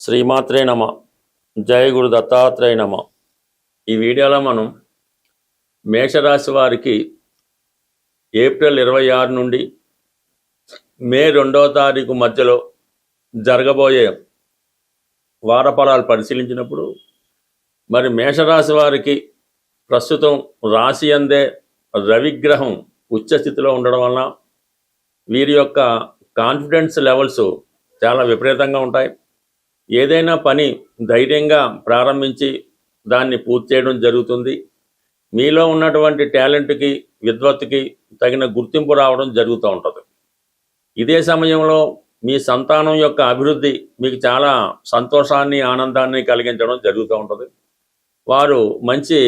శ్రీమాత్రే నమ. జయ గురు దత్తాత్రేయ నమ. ఈ వీడియోలో మనం మేషరాశి వారికి ఏప్రిల్ 26 నుండి మే 2వ తారీఖు మధ్యలో జరగబోయే వారఫలాలు పరిశీలించినప్పుడు మరి మేషరాశి వారికి ప్రస్తుతం రాశి అందే రవిగ్రహం ఉచ్చస్థితిలో ఉండడం వలన వీరి యొక్క కాన్ఫిడెన్స్ లెవెల్స్ చాలా విపరీతంగా ఉంటాయి. ఏదైనా పని ధైర్యంగా ప్రారంభించి దాన్ని పూర్తి చేయడం జరుగుతుంది. మీలో ఉన్నటువంటి టాలెంట్కి విద్వత్తుకి తగిన గుర్తింపు రావడం జరుగుతూ ఉంటుంది. ఇదే సమయంలో మీ సంతానం యొక్క అభివృద్ధి మీకు చాలా సంతోషాన్ని ఆనందాన్ని కలిగించడం జరుగుతూ ఉంటుంది. వారు మంచి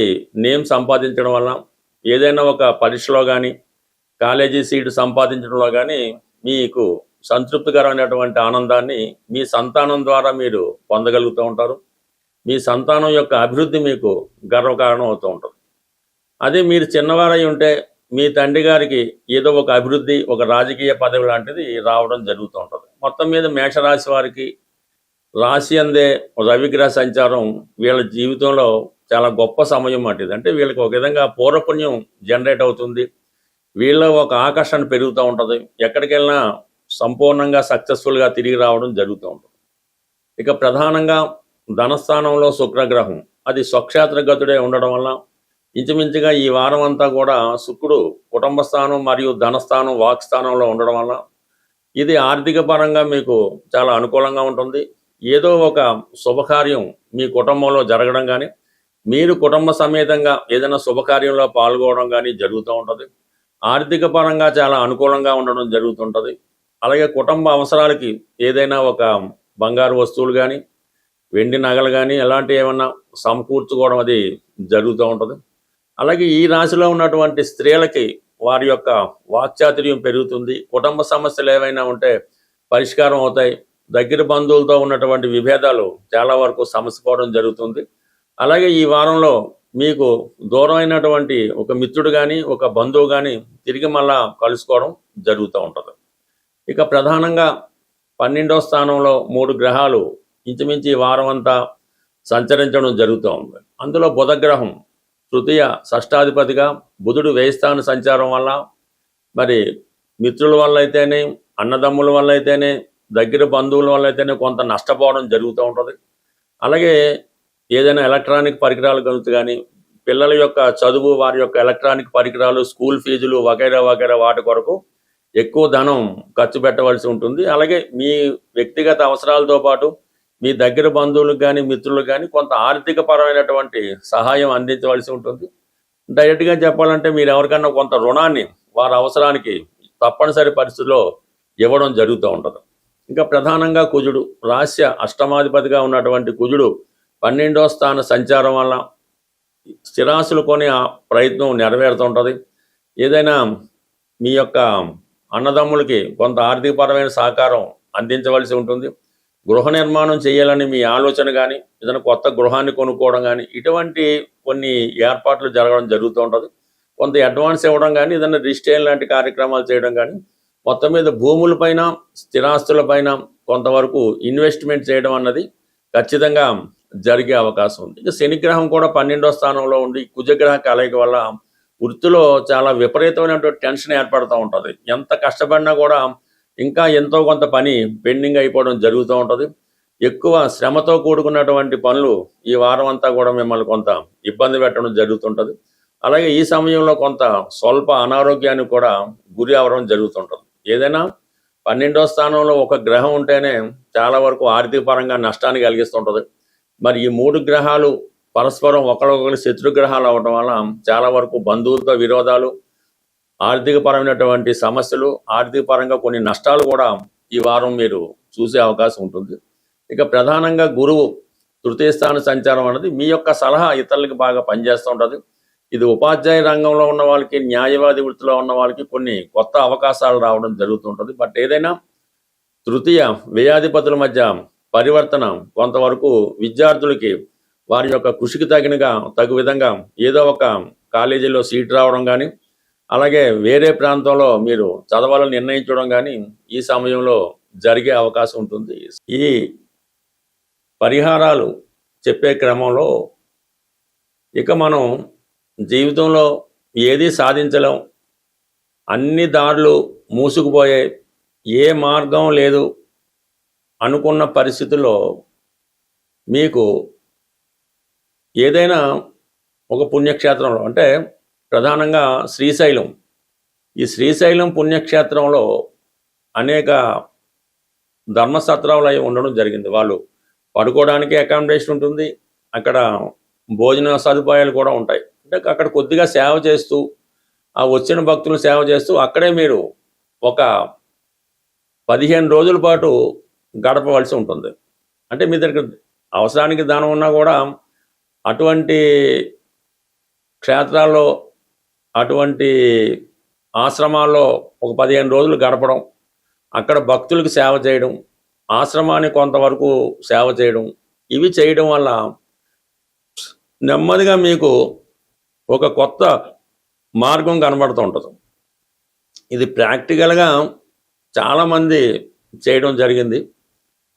నేమ్ సంపాదించడం వల్ల ఏదైనా ఒక పరీక్షలో కానీ కాలేజీ సీటు సంపాదించడంలో కానీ మీకు సంతృప్తికరమైనటువంటి ఆనందాన్ని మీ సంతానం ద్వారా మీరు పొందగలుగుతూ ఉంటారు. మీ సంతానం యొక్క అభివృద్ధి మీకు గర్వకారణం అవుతూ ఉంటుంది. అదే మీరు చిన్నవారై ఉంటే మీ తండ్రి గారికి ఏదో ఒక అభివృద్ధి, ఒక రాజకీయ పదవి లాంటిది రావడం జరుగుతూ ఉంటుంది. మొత్తం మీద మేషరాశి వారికి రాశి అందే రవిగ్రహ సంచారం వీళ్ళ జీవితంలో చాలా గొప్ప సమయం అటుది. అంటే వీళ్ళకి ఒక విధంగా పూర్వపుణ్యం జనరేట్ అవుతుంది. వీళ్ళ ఒక ఆకర్షణ పెరుగుతూ ఉంటుంది. ఎక్కడికి వెళ్ళినా సంపూర్ణంగా సక్సెస్ఫుల్గా తిరిగి రావడం జరుగుతూ ఉంటుంది. ఇక ప్రధానంగా ధనస్థానంలో శుక్రగ్రహం అది స్వక్షేత్రగతుడే ఉండడం వల్ల ఇంచుమించుగా ఈ వారం అంతా కూడా శుక్రుడు కుటుంబ స్థానం మరియు ధనస్థానం వాక్స్థానంలో ఉండడం వల్ల ఇది ఆర్థిక పరంగా మీకు చాలా అనుకూలంగా ఉంటుంది. ఏదో ఒక శుభకార్యం మీ కుటుంబంలో జరగడం కానీ మీరు కుటుంబ సమేతంగా ఏదైనా శుభకార్యంలో పాల్గొనడం కానీ జరుగుతూ ఉంటుంది. ఆర్థిక పరంగా చాలా అనుకూలంగా ఉండడం జరుగుతుంటుంది. అలాగే కుటుంబ అవసరాలకి ఏదైనా ఒక బంగారు వస్తువులు కానీ వెండి నగలు కానీ ఎలాంటి ఏమన్నా సమకూర్చుకోవడం అది జరుగుతూ ఉంటుంది. అలాగే ఈ రాశిలో ఉన్నటువంటి స్త్రీలకి వారి యొక్క వాక్చాతుర్యం పెరుగుతుంది. కుటుంబ సమస్యలు ఏవైనా ఉంటే పరిష్కారం అవుతాయి. దగ్గర బంధువులతో ఉన్నటువంటి విభేదాలు చాలా వరకు సమసిపోవడం జరుగుతుంది. అలాగే ఈ వారంలో మీకు దూరమైనటువంటి ఒక మిత్రుడు కానీ ఒక బంధువు కానీ తిరిగి మళ్ళా కలుసుకోవడం జరుగుతూ ఉంటుంది. ఇక ప్రధానంగా 12వ స్థానంలో 3 గ్రహాలు ఇంచుమించి ఈ వారం అంతా సంచరించడం జరుగుతూ ఉంది. అందులో బుధగ్రహం తృతీయ షష్టాధిపతిగా బుధుడు వ్యయస్థాన సంచారం వల్ల మరి మిత్రుల వల్ల అయితేనే, అన్నదమ్ముల వల్ల అయితేనే, దగ్గర బంధువుల వల్ల అయితేనే కొంత నష్టపోవడం జరుగుతూ ఉంటుంది. అలాగే ఏదైనా ఎలక్ట్రానిక్ పరికరాలు కలుగుతూ కానీ పిల్లల యొక్క చదువు, వారి యొక్క ఎలక్ట్రానిక్ పరికరాలు, స్కూల్ ఫీజులు వగైరా వగైరా వాటి కొరకు ఎక్కువ ధనం ఖర్చు పెట్టవలసి ఉంటుంది. అలాగే మీ వ్యక్తిగత అవసరాలతో పాటు మీ దగ్గర బంధువులకు కానీ మిత్రులకు కానీ కొంత ఆర్థిక పరమైనటువంటి సహాయం అందించవలసి ఉంటుంది. డైరెక్ట్గా చెప్పాలంటే మీరు ఎవరికన్నా కొంత రుణాన్ని వారి అవసరానికి తప్పనిసరి పరిస్థితుల్లో ఇవ్వడం జరుగుతూ ఉంటుంది. ఇంకా ప్రధానంగా కుజుడు రాశి అష్టమాధిపతిగా ఉన్నటువంటి కుజుడు 12వ స్థాన సంచారం వల్ల స్థిరాస్తులు కొనే ప్రయత్నం నెరవేరుతుంటుంది. ఏదైనా మీ యొక్క అన్నదమ్ములకి కొంత ఆర్థికపరమైన సహకారం అందించవలసి ఉంటుంది. గృహ నిర్మాణం చేయాలని మీ ఆలోచన కానీ ఏదైనా కొత్త గృహాన్ని కొనుక్కోవడం కానీ ఇటువంటి కొన్ని ఏర్పాట్లు జరగడం జరుగుతూ ఉంటుంది. కొంత అడ్వాన్స్ ఇవ్వడం కానీ ఏదైనా రిజిస్ట్రేషన్ లాంటి కార్యక్రమాలు చేయడం కానీ మొత్తం మీద భూములపైన స్థిరాస్తులపైన కొంతవరకు ఇన్వెస్ట్మెంట్ చేయడం అన్నది ఖచ్చితంగా జరిగే అవకాశం ఉంది. ఇక శనిగ్రహం కూడా 12వ స్థానంలో ఉండి కుజగ్రహ కలయిక వల్ల వృత్తిలో చాలా విపరీతమైనటువంటి టెన్షన్ ఏర్పడుతూ ఉంటుంది. ఎంత కష్టపడినా కూడా ఇంకా ఎంతో కొంత పని పెండింగ్ అయిపోవడం జరుగుతూ ఉంటుంది. ఎక్కువ శ్రమతో కూడుకున్నటువంటి పనులు ఈ వారం అంతా కూడా మిమ్మల్ని కొంత ఇబ్బంది పెట్టడం జరుగుతుంటుంది. అలాగే ఈ సమయంలో కొంత స్వల్ప అనారోగ్యానికి కూడా గురి అవ్వడం జరుగుతుంటుంది. ఏదైనా 12వ స్థానంలో ఒక గ్రహం ఉంటేనే చాలా వరకు ఆర్థిక పరంగా నష్టాన్ని కలిగిస్తుంటుంది. మరి ఈ 3 గ్రహాలు పరస్పరం ఒకరికొకరు శత్రుగ్రహాలు అవ్వడం వల్ల చాలా వరకు బంధువులతో విరోధాలు, ఆర్థిక పరమైనటువంటి సమస్యలు, ఆర్థిక పరంగా కొన్ని నష్టాలు కూడా ఈ వారం మీరు చూసే అవకాశం ఉంటుంది. ఇక ప్రధానంగా గురువు తృతీయ స్థాన సంచారం అనేది మీ యొక్క సలహా ఇతరులకి బాగా పనిచేస్తూ ఉంటుంది. ఇది ఉపాధ్యాయ రంగంలో ఉన్న వాళ్ళకి, న్యాయవాది వృత్తిలో ఉన్న వాళ్ళకి కొన్ని కొత్త అవకాశాలు రావడం జరుగుతుంటుంది. బట్ ఏదైనా తృతీయ వ్యయాధిపతుల మధ్య పరివర్తన కొంతవరకు విద్యార్థులకి వారి యొక్క కృషికి తగు విధంగా ఏదో ఒక కాలేజీలో సీట్ రావడం కానీ అలాగే వేరే ప్రాంతంలో మీరు చదవాలని నిర్ణయించడం కానీ ఈ సమయంలో జరిగే అవకాశం ఉంటుంది. ఈ పరిహారాలు చెప్పే క్రమంలో ఇక మనం జీవితంలో ఏది సాధించలేం, అన్ని దారులు మూసుకుపోయాయి, ఏ మార్గం లేదు అనుకున్న పరిస్థితుల్లో మీకు ఏదైనా ఒక పుణ్యక్షేత్రంలో, అంటే ప్రధానంగా శ్రీశైలం, ఈ శ్రీశైలం పుణ్యక్షేత్రంలో అనేక ధర్మసత్రాలు అవి ఉండడం జరిగింది. వాళ్ళు పడుకోవడానికి అకామిడేషన్ ఉంటుంది, అక్కడ భోజన సదుపాయాలు కూడా ఉంటాయి. అంటే అక్కడ కొద్దిగా సేవ చేస్తూ, ఆ వచ్చిన భక్తులను సేవ చేస్తూ అక్కడే మీరు ఒక 15 రోజుల పాటు గడపవలసి ఉంటుంది. అంటే మీ దగ్గర అవసరానికి దానం ఉన్నా కూడా అటువంటి క్షేత్రాల్లో, అటువంటి ఆశ్రమాల్లో ఒక 15 రోజులు గడపడం, అక్కడ భక్తులకు సేవ చేయడం, ఆశ్రమానికి కొంతవరకు సేవ చేయడం, ఇవి చేయడం వల్ల నెమ్మదిగా మీకు ఒక కొత్త మార్గం కనబడుతూ ఉంటుంది. ఇది ప్రాక్టికల్గా చాలామంది చేయడం జరిగింది.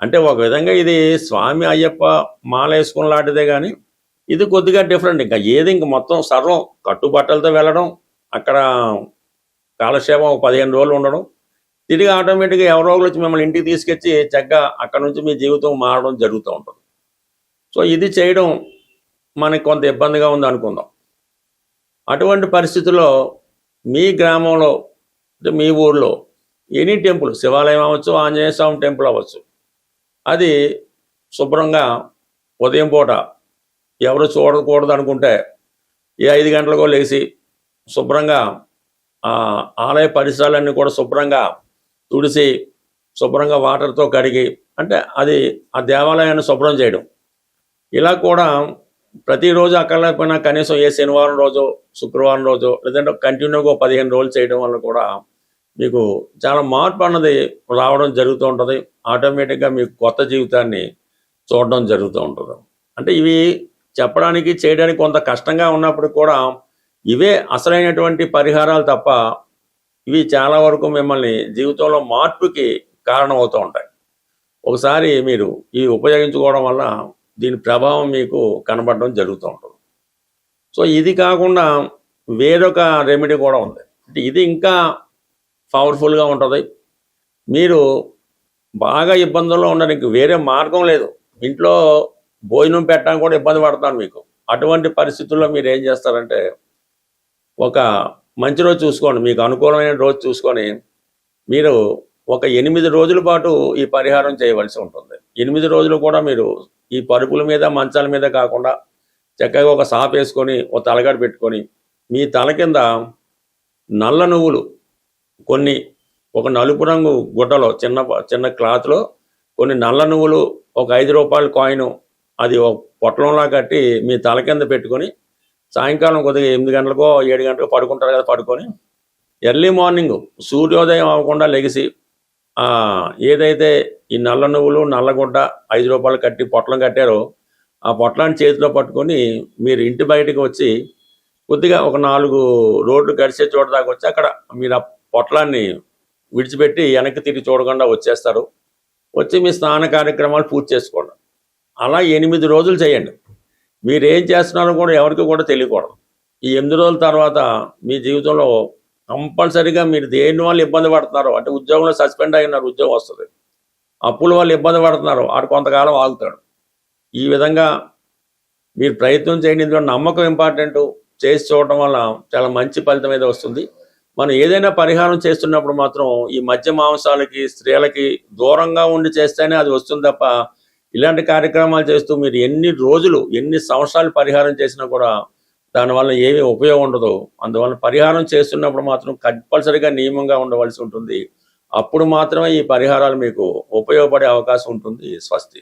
అంటే ఒక విధంగా ఇది స్వామి అయ్యప్ప మాల వేసుకుని లాంటిదే, కానీ ఇది కొద్దిగా డిఫరెంట్. ఇంకా ఏది ఇంక మొత్తం సర్వం కట్టుబట్టలతో వెళ్ళడం, అక్కడ కాలక్షేపం ఒక 15 రోజులు ఉండడం, తిరిగి ఆటోమేటిక్గా ఎవరో ఒకరు వచ్చి మిమ్మల్ని ఇంటికి తీసుకొచ్చి చక్కగా అక్కడ నుంచి మీ జీవితం మారడం జరుగుతూ ఉంటుంది. సో ఇది చేయడం మనకి కొంత ఇబ్బందిగా ఉంది అనుకుందాం. అటువంటి పరిస్థితుల్లో మీ గ్రామంలో, అంటే మీ ఊర్లో ఎనీ టెంపుల్, శివాలయం అవ్వచ్చు, ఆంజనేయ స్వామి టెంపుల్ అవ్వచ్చు, అది శుభ్రంగా ఉదయం పూట ఎవరు చూడకూడదు అనుకుంటే 5 గంటలకో లేచి శుభ్రంగా ఆలయ పరిసరాలన్నీ కూడా శుభ్రంగా తుడిసి, శుభ్రంగా వాటర్తో కడిగి, అంటే అది ఆ దేవాలయాన్ని శుభ్రం చేయడం. ఇలా కూడా ప్రతిరోజు అక్కర్లేకపోయినా కనీసం ఏ శనివారం రోజు, శుక్రవారం రోజు, లేదంటే కంటిన్యూగా 15 రోజులు చేయడం వల్ల కూడా మీకు చాలా మార్పు అన్నది రావడం జరుగుతూ ఉంటుంది. ఆటోమేటిక్గా మీకు కొత్త జీవితాన్ని చూడడం జరుగుతూ ఉంటుంది. అంటే ఇవి చెప్పడానికి, చేయడానికి కొంత కష్టంగా ఉన్నప్పుడు కూడా ఇవే అసలైనటువంటి పరిహారాలు తప్ప, ఇవి చాలా వరకు మిమ్మల్ని జీవితంలో మార్పుకి కారణమవుతూ ఉంటాయి. ఒకసారి మీరు ఇవి ఉపయోగించుకోవడం వల్ల దీని ప్రభావం మీకు కనబడడం జరుగుతూ ఉంటుంది. సో ఇది కాకుండా వేరొక రెమెడీ కూడా ఉంది. అంటే ఇది ఇంకా పవర్ఫుల్గా ఉంటుంది. మీరు బాగా ఇబ్బందుల్లో ఉండడానికి వేరే మార్గం లేదు, ఇంట్లో భోజనం పెట్టడానికి కూడా ఇబ్బంది పడతాను మీకు. అటువంటి పరిస్థితుల్లో మీరు ఏం చేస్తారంటే, ఒక మంచి రోజు చూసుకోండి, మీకు అనుకూలమైన రోజు చూసుకొని మీరు ఒక 8 రోజుల పాటు ఈ పరిహారం చేయవలసి ఉంటుంది. 8 రోజులు కూడా మీరు ఈ పరుపుల మీద, మంచాల మీద కాకుండా చక్కగా ఒక సాప్ వేసుకొని, ఒక తలగడ పెట్టుకొని, మీ తల కింద నల్ల నువ్వులు కొన్ని, ఒక నలుపు రంగు గుడ్డలో, చిన్న క్లాత్లో కొన్ని నల్ల నువ్వులు, ఒక 5 రూపాయల కాయిన్, అది ఒక పొట్లంలా కట్టి మీ తల కింద పెట్టుకొని, సాయంకాలం కొద్దిగా 8 గంటలకో 7 గంటలకో పడుకుంటారు కదా, పడుకొని ఎర్లీ మార్నింగ్ సూర్యోదయం అవ్వకుండా లెగిసి ఏదైతే ఈ నల్ల నువ్వులు, నల్లగుడ్డ 5 రూపాయలు కట్టి పొట్లం కట్టారో ఆ పొట్లాన్ని చేతిలో పట్టుకొని మీరు ఇంటి బయటకు వచ్చి కొద్దిగా ఒక 4 రోడ్లు గడిచే చోట దాకా వచ్చి అక్కడ మీరు ఆ పొట్లాన్ని విడిచిపెట్టి వెనక్కి తిరిగి చూడకుండా వచ్చేస్తారు. వచ్చి మీ స్నాన కార్యక్రమాలు పూర్తి చేసుకోండి. అలా 8 రోజులు చేయండి. మీరు ఏం చేస్తున్నారో కూడా ఎవరికి కూడా తెలియకూడదు. ఈ 8 రోజుల తర్వాత మీ జీవితంలో కంపల్సరీగా మీరు దేని వల్ల ఇబ్బంది పడుతున్నారో, అంటే ఉద్యోగంలో సస్పెండ్ అయినారు, ఉద్యోగం వస్తుంది, అప్పుల వల్ల ఇబ్బంది పడుతున్నారు, ఆడు కొంతకాలం ఆగుతాడు. ఈ విధంగా మీరు ప్రయత్నం చేయండి. ఇందులో నమ్మకం ఇంపార్టెంట్. చేసి చూడటం వల్ల చాలా మంచి ఫలితం అయితే వస్తుంది. మనం ఏదైనా పరిహారం చేస్తున్నప్పుడు మాత్రం ఈ మద్య మాంసాలకి, స్త్రీలకి దూరంగా ఉండి చేస్తేనే అది వస్తుంది తప్ప, ఇలాంటి కార్యక్రమాలు చేస్తూ మీరు ఎన్ని రోజులు, ఎన్ని సంవత్సరాలు పరిహారం చేసినా కూడా దానివల్ల ఏమీ ఉపయోగం ఉండదు. అందువల్ల పరిహారం చేస్తున్నప్పుడు మాత్రం కంపల్సరీగా నియమంగా ఉండవలసి ఉంటుంది. అప్పుడు మాత్రమే ఈ పరిహారాలు మీకు ఉపయోగపడే అవకాశం ఉంటుంది. స్వస్తి.